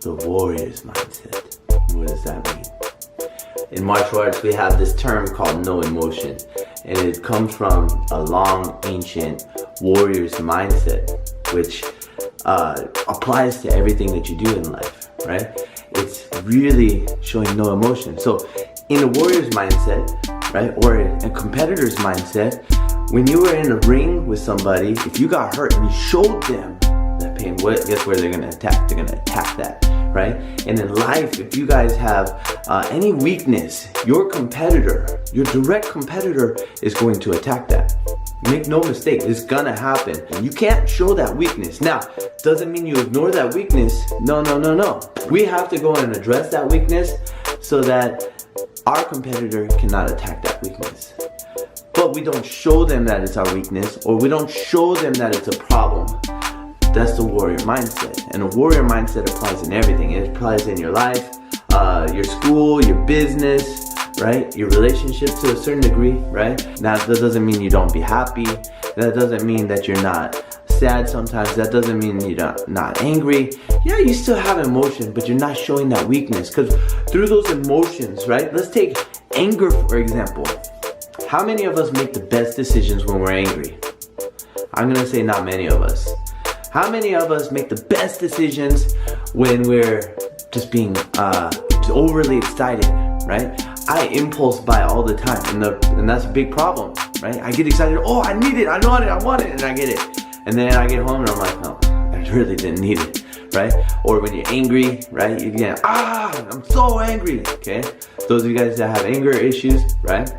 The warrior's mindset. What does that mean? In martial arts, we have this term called no emotion, and it comes from a long, ancient warrior's mindset, which applies to everything that you do in life, right? It's really showing no emotion. So in a warrior's mindset, right, or a competitor's mindset, when you were in a ring with somebody, if you got hurt and you showed them that pain, guess where they're gonna attack? They're gonna attack that, right? And in life, if you guys have any weakness, your competitor, your direct competitor is going to attack that. Make no mistake, it's gonna happen. And you can't show that weakness. Now, doesn't mean you ignore that weakness. No. We have to go and address that weakness so that our competitor cannot attack that weakness. But we don't show them that it's our weakness, or we don't show them that it's a problem. That's the warrior mindset. And a warrior mindset applies in everything. It applies in your life, your school, your business, right? Your relationship to a certain degree, right? Now, that doesn't mean you don't be happy. That doesn't mean that you're not sad sometimes. That doesn't mean you're not angry. Yeah, you still have emotion, but you're not showing that weakness. Because through those emotions, right? Let's take anger, for example. How many of us make the best decisions when we're angry? I'm gonna say not many of us. How many of us make the best decisions when we're just being overly excited, right? I impulse buy all the time, and that's a big problem, right? I get excited, oh, I need it, I want it, and I get it. And then I get home and I'm like, oh, I really didn't need it, right? Or when you're angry, right? You get, I'm so angry, okay? Those of you guys that have anger issues, right?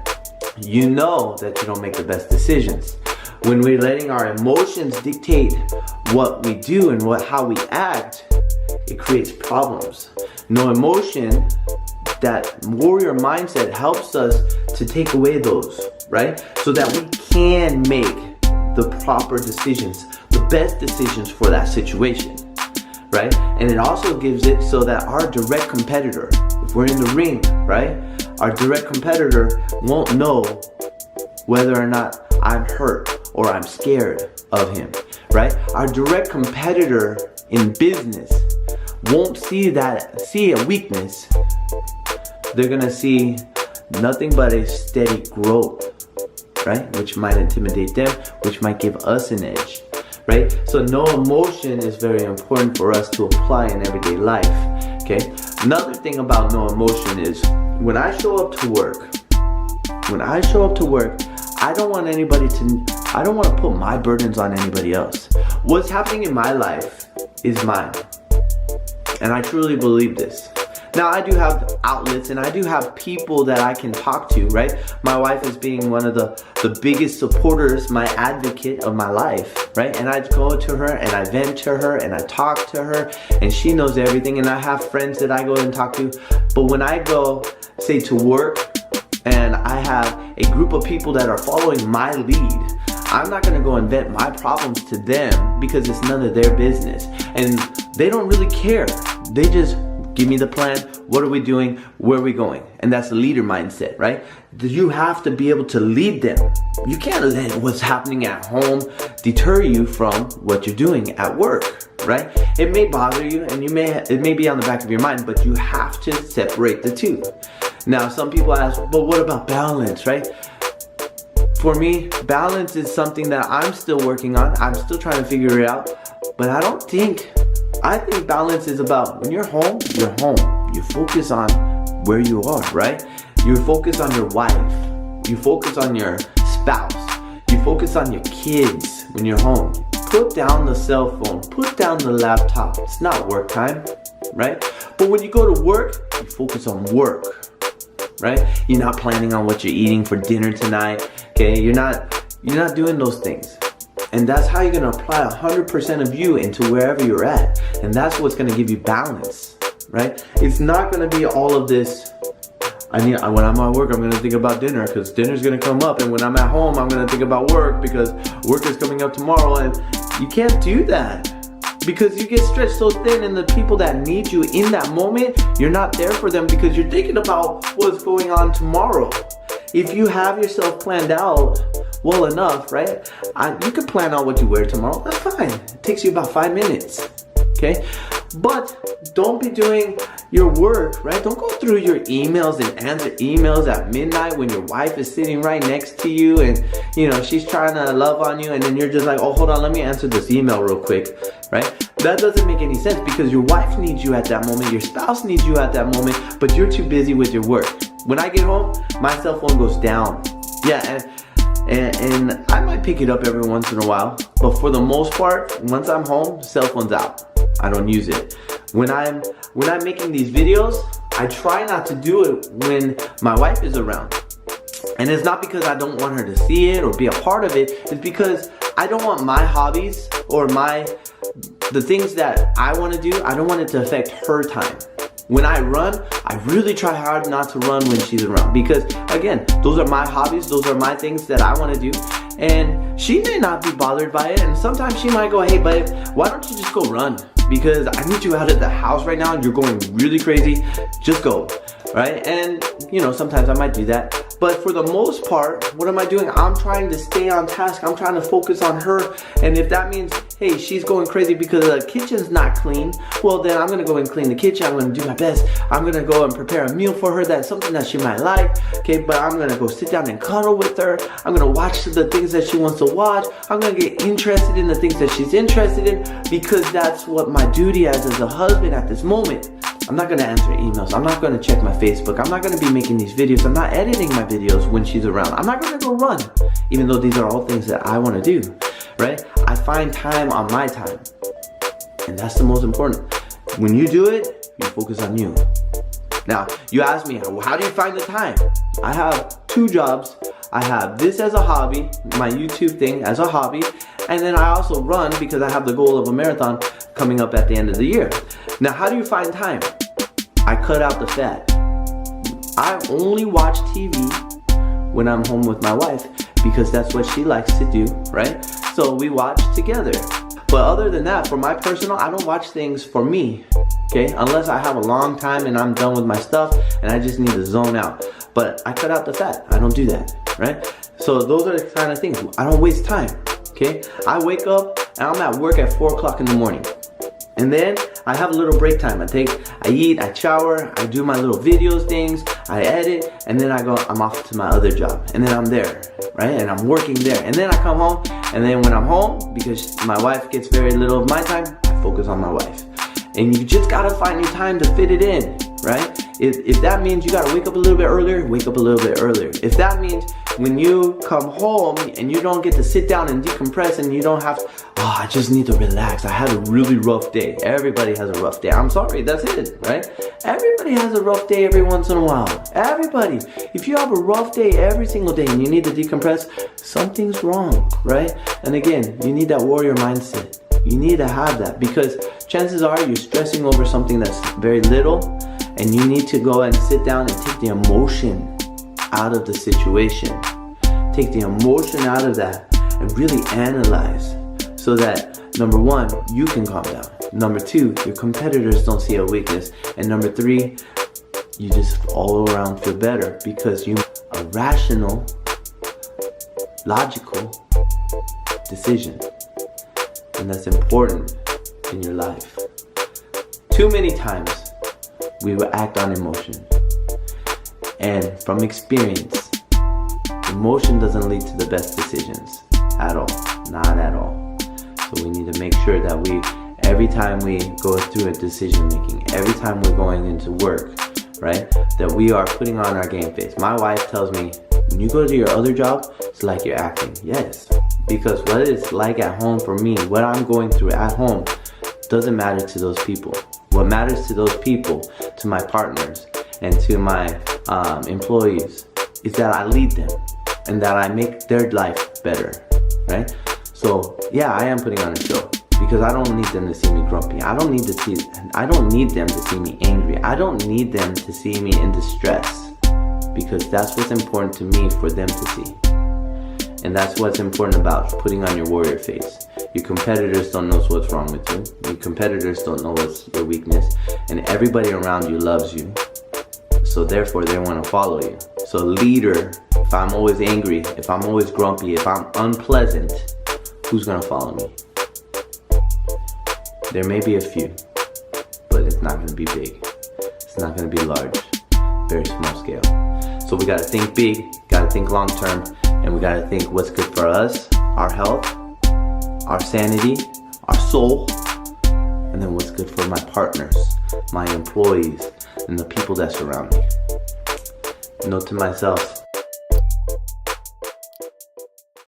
You know that you don't make the best decisions. When we're letting our emotions dictate what we do and how we act, it creates problems. No emotion, that warrior mindset helps us to take away those, right? So that we can make the proper decisions, the best decisions for that situation, right? And it also gives it so that our direct competitor, if we're in the ring, right? Our direct competitor won't know whether or not I'm hurt or I'm scared of him, right? Our direct competitor in business won't see a weakness. They're gonna see nothing but a steady growth, right? Which might intimidate them, which might give us an edge, right? So no emotion is very important for us to apply in everyday life, okay? Another thing about no emotion is when I show up to work, I don't want to put my burdens on anybody else. What's happening in my life is mine. And I truly believe this. Now, I do have outlets and I do have people that I can talk to, right? My wife is being one of the biggest supporters, my advocate of my life, right? And I go to her and I vent to her and I talk to her and she knows everything, and I have friends that I go and talk to. But when I go, say, to work and I have a group of people that are following my lead, I'm not gonna go and vent my problems to them because it's none of their business. And they don't really care. They just give me the plan. What are we doing? Where are we going? And that's the leader mindset, right? You have to be able to lead them. You can't let what's happening at home deter you from what you're doing at work, right? It may bother you and it may be on the back of your mind, but you have to separate the two. Now, some people ask, but what about balance, right? For me, balance is something that I'm still working on. I'm still trying to figure it out. But I think balance is about when you're home, you're home. You focus on where you are, right? You focus on your wife. You focus on your spouse. You focus on your kids when you're home. Put down the cell phone. Put down the laptop. It's not work time, right? But when you go to work, you focus on work, right? You're not planning on what you're eating for dinner tonight, okay? You're not doing those things. And that's how you're gonna apply 100% of you into wherever you're at. And that's what's gonna give you balance, right? It's not gonna be all of this, when I'm at work, I'm gonna think about dinner because dinner's gonna come up. And when I'm at home, I'm gonna think about work because work is coming up tomorrow. And you can't do that because you get stretched so thin, and the people that need you in that moment, you're not there for them because you're thinking about what's going on tomorrow. If you have yourself planned out well enough, right? You can plan out what you wear tomorrow. That's fine. It takes you about 5 minutes. Okay? But don't be doing your work, right? Don't go through your emails and answer emails at midnight when your wife is sitting right next to you and, you know, she's trying to love on you, and then you're just like, oh, hold on, let me answer this email real quick, right? That doesn't make any sense, because your wife needs you at that moment, your spouse needs you at that moment, but you're too busy with your work. When I get home, my cell phone goes down. Yeah, and I might pick it up every once in a while, but for the most part, once I'm home, cell phone's out. I don't use it. When I'm making these videos, I try not to do it when my wife is around. And it's not because I don't want her to see it or be a part of it. It's because I don't want my hobbies or the things that I want to do, I don't want it to affect her time. When I run, I really try hard not to run when she's around, because again, those are my hobbies, those are my things that I want to do, and she may not be bothered by it, and sometimes she might go, hey babe, why don't you just go run? Because I need you out of the house right now, you're going really crazy, just go, right? And you know, sometimes I might do that. But for the most part, what am I doing? I'm trying to stay on task. I'm trying to focus on her. And if that means, hey, she's going crazy because the kitchen's not clean, well then I'm gonna go and clean the kitchen. I'm gonna do my best. I'm gonna go and prepare a meal for her, that's something that she might like. Okay, but I'm gonna go sit down and cuddle with her. I'm gonna watch the things that she wants to watch. I'm gonna get interested in the things that she's interested in, because that's what my duty as a husband at this moment. I'm not gonna answer emails. I'm not gonna check my Facebook. I'm not gonna be making these videos. I'm not editing my videos when she's around. I'm not gonna go run, even though these are all things that I wanna do, right? I find time on my time, and that's the most important. When you do it, you focus on you. Now, you ask me, how do you find the time? I have 2 jobs. I have this as a hobby, my YouTube thing as a hobby, and then I also run because I have the goal of a marathon coming up at the end of the year. Now, how do you find time? I cut out the fat. I only watch TV when I'm home with my wife, because that's what she likes to do, right? So we watch together. But other than that, for my personal, I don't watch things for me, okay? Unless I have a long time and I'm done with my stuff and I just need to zone out. But I cut out the fat. I don't do that, right? So those are the kind of things. I don't waste time, okay? I wake up and I'm at work at 4 o'clock in the morning. And then I have a little break time. I eat, I shower, I do my little videos things, I edit, and then I'm off to my other job. And then I'm there, right? And I'm working there. And then I come home, and then when I'm home, because my wife gets very little of my time, I focus on my wife. And you just gotta find your time to fit it in, right? If that means you gotta wake up a little bit earlier, wake up a little bit earlier. If that means when you come home and you don't get to sit down and decompress and you don't have to, oh, I just need to relax, I had a really rough day. Everybody has a rough day. I'm sorry, that's it, right? Everybody has a rough day every once in a while. Everybody. If you have a rough day every single day and you need to decompress, something's wrong, right? And again, you need that warrior mindset. You need to have that, because chances are you're stressing over something that's very little, and you need to go and sit down and take the emotion out of the situation. Take the emotion out of that and really analyze, so that number 1, you can calm down. Number 2, your competitors don't see a weakness. And number 3, you just all around feel better, because you make a rational, logical decision. And that's important in your life. Too many times we will act on emotion. And from experience, emotion doesn't lead to the best decisions at all. Not at all. So we need to make sure that every time we go through a decision making, every time we're going into work, right, that we are putting on our game face. My wife tells me, when you go to your other job, it's like you're acting. Yes, because what it's like at home for me, what I'm going through at home, doesn't matter to those people. What matters to those people, to my partners, and to my employees, is that I lead them and that I make their life better, right? So yeah, I am putting on a show, because I don't need them to see me grumpy. I don't need them to see me angry. I don't need them to see me in distress, because that's what's important to me for them to see. And that's what's important about putting on your warrior face. Your competitors don't know what's wrong with you. Your competitors don't know what's your weakness. And everybody around you loves you. So therefore they want to follow you. So leader if I'm always angry, if I'm always grumpy, if I'm unpleasant, who's gonna follow me? There may be a few, but it's not gonna be big. It's not gonna be large. Very small scale. So we gotta think big, gotta think long term, and we gotta think what's good for us, our health, our sanity, our soul, and then what's good for my partners, my employees, and the people that surround me. Note to myself,